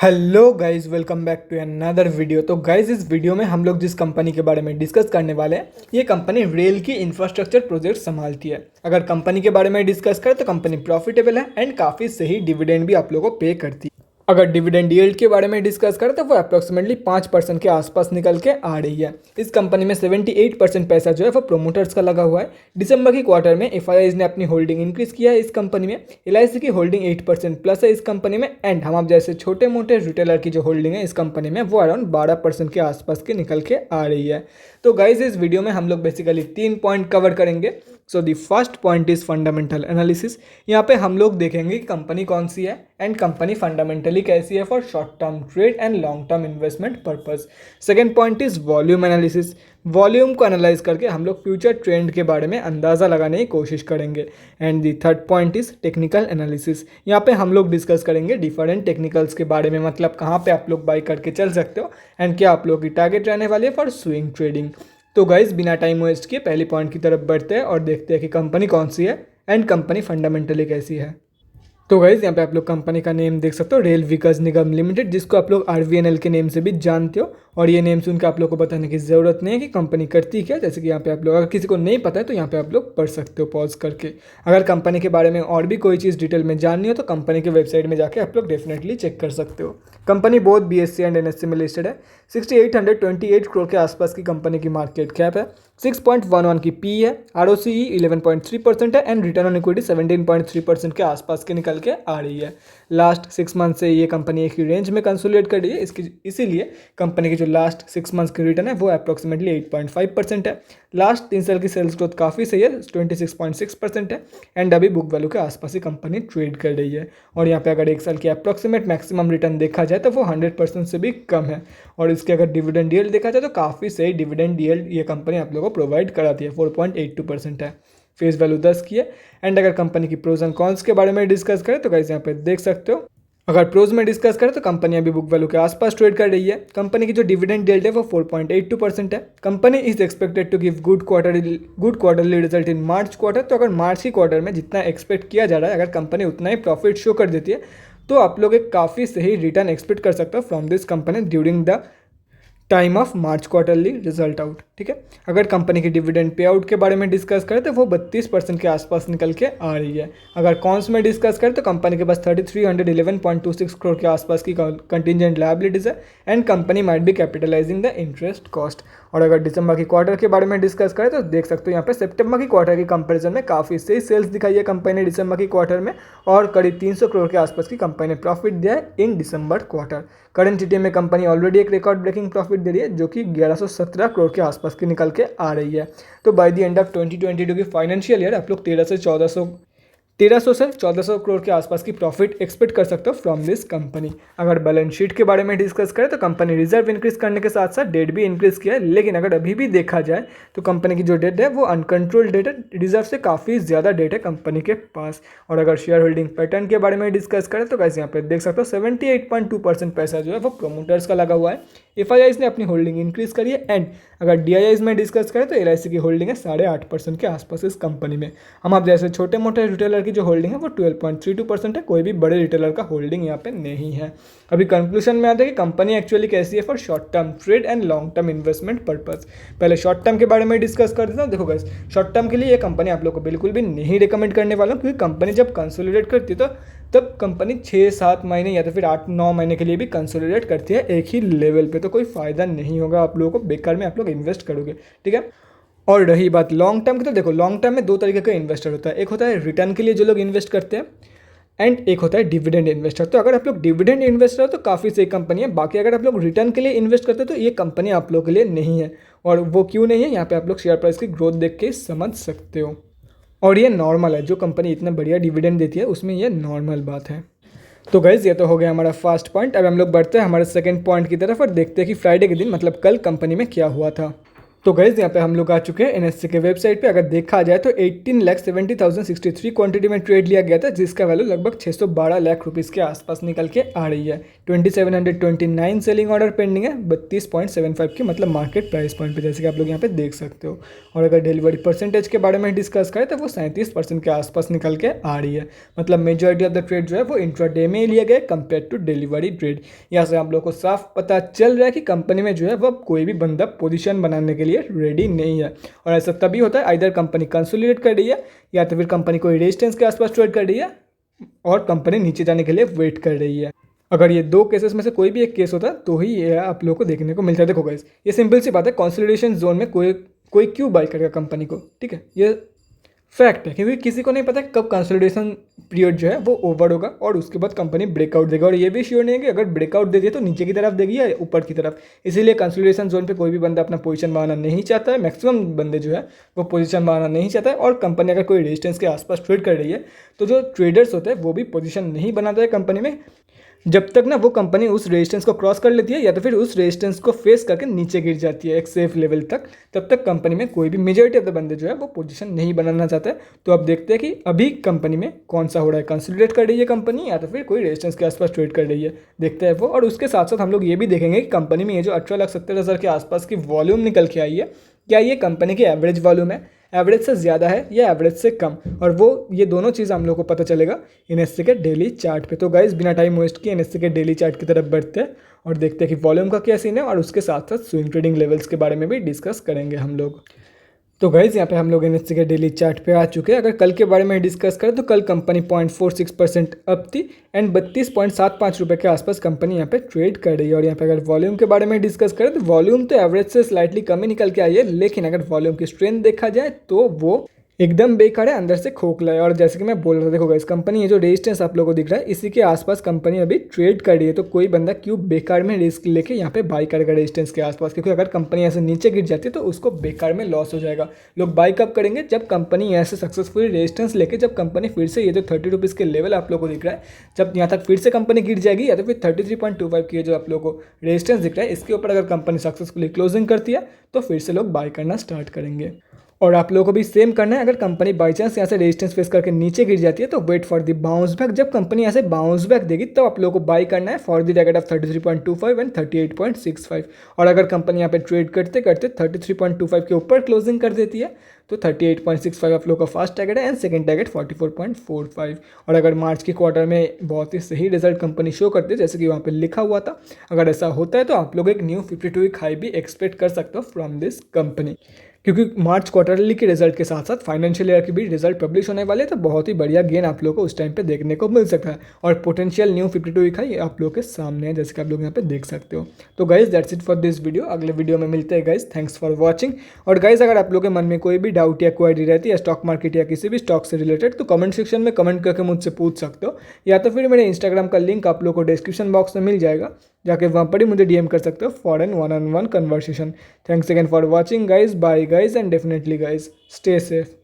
Hello guys, welcome back to another video. तो guys, इस video में हम लोग जिस कंपनी के बारे में डिस्कस करने वाले हैं, ये कंपनी रेल की इंफ्रास्ट्रक्चर प्रोजेक्ट संभालती है। अगर कंपनी के बारे में डिस्कस करें तो कंपनी प्रॉफिटेबल है एंड काफ़ी सही डिविडेंड भी आप लोगों को पे करती है। अगर डिविडेंड यील्ड के बारे में डिस्कस करें तो वो अप्रॉक्सीमेटली 5% के आसपास निकल के आ रही है। इस कंपनी में 78% पैसा जो है वो प्रोमोटर्स का लगा हुआ है। दिसंबर की क्वार्टर में एफआईआईज ने अपनी होल्डिंग इंक्रीज किया है इस कंपनी में। एलआईसी की होल्डिंग 8% प्लस है इस कंपनी में एंड हम आप जैसे छोटे मोटे रिटेलर की जो होल्डिंग है इस कंपनी में वो अराउंड 12% के आसपास की निकल के आ रही है। तो गाइज, इस वीडियो में हम लोग बेसिकली 3 पॉइंट कवर करेंगे। So the first point is fundamental analysis. यहाँ पे हम लोग देखेंगे कि कंपनी कौन सी है एंड कंपनी फंडामेंटली कैसी है for short term trade and long term investment purpose. Second point is volume analysis. Volume को एनालाइज करके हम लोग फ्यूचर ट्रेंड के बारे में अंदाज़ा लगाने की कोशिश करेंगे। And the third point is technical analysis. यहाँ पे हम लोग डिस्कस करेंगे डिफरेंट टेक्निकल्स के बारे में, मतलब कहाँ पे आप लोग बाई करके चल सकते हो एंड क्या आप लोग की टारगेट रहने वाली है फॉर स्विंग ट्रेडिंग। तो गाइज, बिना टाइम वेस्ट किए पहले पॉइंट की तरफ बढ़ते हैं और देखते हैं कि कंपनी कौन सी है एंड कंपनी फंडामेंटली कैसी है। तो गाइज, यहाँ पे आप लोग कंपनी का नेम देख सकते हो, रेल विकास निगम लिमिटेड, जिसको आप लोग आरवीएनएल के नेम से भी जानते हो। और ये नेम सुनकर आप लोग को बताने की ज़रूरत नहीं है कि कंपनी करती क्या। जैसे कि यहाँ पे आप लोग, अगर किसी को नहीं पता है तो यहाँ पे आप लोग पढ़ सकते हो पॉज करके। अगर कंपनी के बारे में और भी कोई चीज़ डिटेल में जाननी हो तो कंपनी के वेबसाइट में जाके आप लोग डेफिनेटली चेक कर सकते हो। Company both BSc and NSC में लिस्टेड है। 6828 करोड़ के आसपास की कंपनी की मार्केट कैप है। 6.11 की पी है। आरओसीई 11.3% है एंड रिटर्न ऑन इक्विटी 17.3% के आसपास के निकल के आ रही है। लास्ट 6 मंथ से ये कंपनी एक ही रेंज में कंसोलिडेट कर रही है। इसीलिए कंपनी की जो लास्ट 6 मंथ्स की रिटर्न है वो अप्रॉक्सीमेटली 8.5% है। लास्ट 3 साल की सेल्स ग्रोथ काफ़ी सही है, 26.6% है एंड अभी बुक वैल्यू के आसपास ही कंपनी ट्रेड कर रही है। और यहाँ पे अगर 1 साल की अप्रॉक्सीमेट मैक्सिमम रिटर्न देखा जाए तो वो 100% से भी कम है। और इसके अगर डिविडेंड यील्ड देखा जाए तो काफ़ी सही डिविडेंड यील्ड ये कंपनी आप लोगों को प्रोवाइड कराती है, 4.82% है। फेस वैल्यू 10 की है। एंड अगर कंपनी की प्रोज एंड कॉन्स के बारे में डिस्कस करें तो गाइस यहाँ पे देख सकते हो। अगर प्रोज में डिस्कस करें तो कंपनी अभी बुक वैल्यू के आसपास ट्रेड कर रही है। कंपनी की जो डिविडेंड यील्ड है वो 4.82% है। Company is expected to give good quarterly result in March quarter. तो अगर मार्च की क्वार्टर में जितना एक्सपेक्ट किया जा रहा है, अगर कंपनी उतना ही प्रॉफिट शो कर देती है तो आप लोग एक काफ़ी सही रिटर्न एक्सपेक्ट कर सकते हो from this company during the time of March quarterly result out. ठीक है। अगर कंपनी की डिविडेंड पे आउट के बारे में डिस्कस करें तो वो 32% के आसपास निकल के आ रही है। अगर कॉन्स में डिस्कस करें तो कंपनी के पास 3311.26 करोड़ के आसपास की कंटिजेंट लायबिलिटीज़ है and company might be capitalising the interest cost. और अगर दिसंबर की क्वार्टर के बारे में डिस्कस करें तो देख सकते हो यहाँ पे सितंबर की क्वार्टर की कंपैरिजन में काफ़ी सही सेल्स दिखाई है कंपनी ने दिसंबर की क्वार्टर में और करीब 300 करोड़ के आसपास की कंपनी ने प्रॉफिट दिया है इन दिसंबर क्वार्टर। करंट टीटीएम में कंपनी ऑलरेडी एक रिकॉर्ड ब्रेकिंग प्रॉफिट दे रही है जो कि 1117 करोड़ के आसपास की निकल के आ रही है। तो बाय द एंड ऑफ 2022 की फाइनेंशियल ईयर आप लोग 1300 से 1400 करोड़ के आसपास की प्रॉफिट एक्सपेक्ट कर सकते हो फ्रॉम दिस कंपनी। अगर बैलेंस शीट के बारे में डिस्कस करें तो कंपनी रिजर्व इंक्रीज करने के साथ साथ डेट भी इंक्रीज किया है, लेकिन अगर अभी भी देखा जाए तो कंपनी की जो डेट है वो अनकंट्रोल्ड डेट है, रिजर्व से काफ़ी ज़्यादा डेट है कंपनी के पास। और अगर शेयर होल्डिंग पैटर्न के बारे में डिस्कस करें तो कैसे यहाँ पे देख सकते हो 78.2% पैसा जो है वो प्रोमोटर्स का लगा हुआ है। एफआईआईज ने अपनी होल्डिंग इंक्रीज करी है एंड अगर डीआईआईज में डिस्कस करें तो एलआईसी की होल्डिंग है 8.5% के आसपास इस कंपनी में। हम आप जैसे छोटे मोटे रिटेलर की जो होल्डिंग है वो 12.32% है। कोई भी बड़े रिटेलर का होल्डिंग यहाँ पे नहीं है। अभी कंक्लूजन में आता है कि कंपनी एक्चुअली कैसी है for short term trade and long term investment purpose. पहले शॉर्ट टर्म के बारे में डिस्कस कर देता हूँ। देखो गाइस, शॉर्ट टर्म के लिए ये कंपनी आप लोग को बिल्कुल भी नहीं रिकमेंड करने वाला हूँ, क्योंकि कंपनी जब कंसोलिडेट करती है तो तब कंपनी 6-7 महीने या तो फिर 8-9 महीने के लिए भी कंसोलिडेट करती है एक ही लेवल पे, तो कोई फ़ायदा नहीं होगा आप लोगों को, बेकार में आप लोग इन्वेस्ट करोगे। ठीक है। और रही बात लॉन्ग टर्म की, तो देखो लॉन्ग टर्म में 2 तरीके का इन्वेस्टर होता है। एक होता है रिटर्न के लिए जो लोग इन्वेस्ट करते हैं एंड एक होता है डिविडेंड इन्वेस्टर। तो अगर आप लोग डिविडेंड इन्वेस्टर हो तो काफ़ी सही कंपनी है। बाकी अगर आप लोग रिटर्न के लिए इन्वेस्ट करते हो तो ये कंपनी आप लोगों के लिए नहीं है। और वो क्यों नहीं है, यहाँ पे आप लोग शेयर प्राइस की ग्रोथ देख के समझ सकते हो। और ये नॉर्मल है, जो कंपनी इतना बढ़िया डिविडेंड देती है उसमें ये नॉर्मल बात है। तो गाइज, ये तो हो गया हमारा फर्स्ट पॉइंट। अब हम लोग बढ़ते हैं हमारे सेकंड पॉइंट की तरफ और देखते हैं कि फ्राइडे के दिन मतलब कल कंपनी में क्या हुआ था। तो गाइस यहाँ पे हम लोग आ चुके हैं एनएससी के वेबसाइट पे। अगर देखा जाए तो 18,70,063 क्वांटिटी में ट्रेड लिया गया था, जिसका वैल्यू लगभग 612 लाख रुपीस के आसपास निकल के आ रही है। 2729 सेलिंग ऑर्डर पेंडिंग है 32.75 की मतलब मार्केट प्राइस पॉइंट पे, जैसे कि आप लोग यहाँ पे देख सकते हो। और अगर डिलीवरी परसेंटेज के बारे में डिस्कस करें तो वो 37% के आसपास निकल के आ रही है। मतलब मेजॉरिटी ऑफ द ट्रेड जो है वो इंट्राडे में लिया गया कंपेयर टू डिलीवरी ट्रेड। यहाँ से आप लोग को साफ पता चल रहा है कि कंपनी में जो है वो कोई भी बंदा पोजीशन बनाने के लिए रेडी नहीं है। और ऐसा तभी होता है आइदर कंपनी कंसोलिडेट कर रही है या तो फिर कंपनी कोई रेजिस्टेंस के आसपास ट्रेड कर रही है और कंपनी नीचे जाने के लिए वेट कर रही है। अगर ये दो केसेस में से कोई भी एक केस होता है तो ही ये आप लोगों को देखने को मिलता है। देखो गाइस, ये सिंपल सी बात है, कंसोलिडेशन जोन में कोई क्यों बाय करेगा कंपनी को, ठीक है, ये फैक्ट है, क्योंकि किसी को नहीं पता कब कंसोलिडेशन पीरियड जो है वो ओवर होगा और उसके बाद कंपनी ब्रेकआउट देगा। और ये भी श्योर नहीं है कि अगर ब्रेकआउट दे दिए तो नीचे की तरफ देगी या ऊपर की तरफ। इसीलिए कंसोलिडेशन जोन पे कोई भी बंदा अपना पोजीशन बनाना नहीं चाहता है। मैक्सिमम बंदे जो है वो पोजीशन बनाना नहीं चाहता है। और कंपनी अगर कोई रेजिस्टेंस के आसपास ट्रेड कर रही है तो जो ट्रेडर्स होते हैं वो भी पोजीशन नहीं बनाता है कंपनी में जब तक ना वो कंपनी उस रेजिस्टेंस को क्रॉस कर लेती है या तो फिर उस रेजिस्टेंस को फेस करके नीचे गिर जाती है एक सेफ लेवल तक। तब तक कंपनी में कोई भी मेजॉरिटी ऑफ द बंदे जो है वो पोजीशन नहीं बनाना चाहता है। तो अब देखते हैं कि अभी कंपनी में कौन सा हो रहा है, कंसोलिडेट कर रही है कंपनी या तो फिर कोई रेजिस्टेंस के आसपास ट्रेड कर रही है, देखते हैं वो। और उसके साथ साथ हम लोग ये भी देखेंगे कि कंपनी में ये जो 18,70,000 के आसपास की वॉल्यूम निकल के आई है, क्या ये कंपनी की एवरेज वॉल्यूम है, एवरेज से ज़्यादा है या एवरेज से कम। और वो ये दोनों चीज़ हम लोग को पता चलेगा एनएससी के डेली चार्ट पे। तो गाइस बिना टाइम वेस्ट किए एनएससी के डेली चार्ट की तरफ बढ़ते हैं और देखते हैं कि वॉल्यूम का क्या सीन है। और उसके साथ साथ स्विंग ट्रेडिंग लेवल्स के बारे में भी डिस्कस करेंगे हम लोग। तो गाइस यहाँ पे हम लोग एनएससी के डेली चार्ट पे आ चुके हैं। अगर कल के बारे में डिस्कस करें तो कल कंपनी 0.46% अप थी एंड 32.75 रुपये के आसपास कंपनी यहाँ पे ट्रेड कर रही है। और यहाँ पे अगर वॉल्यूम के बारे में डिस्कस करें तो वॉल्यूम तो एवरेज से स्लाइटली कम ही निकल के आई है, लेकिन अगर वॉल्यूम की स्ट्रेंथ देखा जाए तो वो एकदम बेकार है, अंदर से खोखला है। और जैसे कि मैं बोल रहा था, देखो गाइस कंपनी ये जो रेजिस्टेंस आप लोगों को दिख रहा है इसी के आसपास कंपनी अभी ट्रेड कर रही है। तो कोई बंदा क्यों बेकार में रिस्क लेके यहाँ पे बाई करेगा रेजिस्टेंस के आसपास, क्योंकि अगर कंपनी ऐसे नीचे गिर जाती है तो उसको बेकार में लॉस हो जाएगा। लोग बाई कब करेंगे, जब कंपनी ऐसे सक्सेसफुली रेजिस्टेंस लेके, जब कंपनी फिर से ये जो 30 रुपीज़ के लेवल आप लोगों को दिख रहा है, जब यहाँ तक फिर से कंपनी गिर जाएगी या तो फिर 33.25 की जो आप लोगों को रेजिस्टेंस दिख रहा है इसके ऊपर अगर कंपनी सक्सेसफुली क्लोजिंग करती है तो फिर से लोग बाई करना स्टार्ट करेंगे। और आप लोगों को भी सेम करना है। अगर कंपनी बाई चांस यहाँ से रेजिस्टेंस फेस करके नीचे गिर जाती है तो wait for the bounce back. जब कंपनी ऐसे बाउंस बैक देगी तो आप लोगों को बाई करना है for the target of 33.25 and 38.65। और अगर कंपनी यहाँ पे ट्रेड करते करते 33.25 के ऊपर क्लोजिंग कर देती है तो 38.65 आप लोगों का फर्स्ट टारगेट है एंड सेकंड टारगेट 44.45। और अगर मार्च के क्वार्टर में बहुत ही सही रिजल्ट कंपनी शो करती है जैसे कि वहाँ पे लिखा हुआ था, अगर ऐसा होता है तो आप लोग एक न्यू 52 वीक हाई भी एक्सपेक्ट कर सकते हो फ्रॉम दिस कंपनी, क्योंकि मार्च क्वार्टरली के रिजल्ट के साथ साथ फाइनेंशियल ईयर के भी रिजल्ट पब्लिश होने वाले, तो बहुत ही बढ़िया गेन आप लोगों को उस टाइम पे देखने को मिल सकता है। और पोटेंशियल न्यू 52 वीक है ये आप लोगों के सामने है, जैसे कि आप लोग यहाँ पे देख सकते हो। तो guys that's it for this video, अगले वीडियो में मिलते हैं गाइज। Thanks for watching. और गाइज अगर आप लोगों के मन में कोई भी डाउट या क्वेरी रहती है स्टॉक मार्केट या किसी भी स्टॉक से रिलेटेड तो कमेंट सेक्शन में कमेंट करके मुझसे पूछ सकते हो, या तो फिर मेरे इंस्टाग्राम का लिंक आप लोग को डिस्क्रिप्शन बॉक्स में मिल जाएगा, जाके वहाँ पर ही मुझे डीएम कर सकते हो for an one on one conversation. Thanks again for watching guys, bye guys and definitely guys stay safe.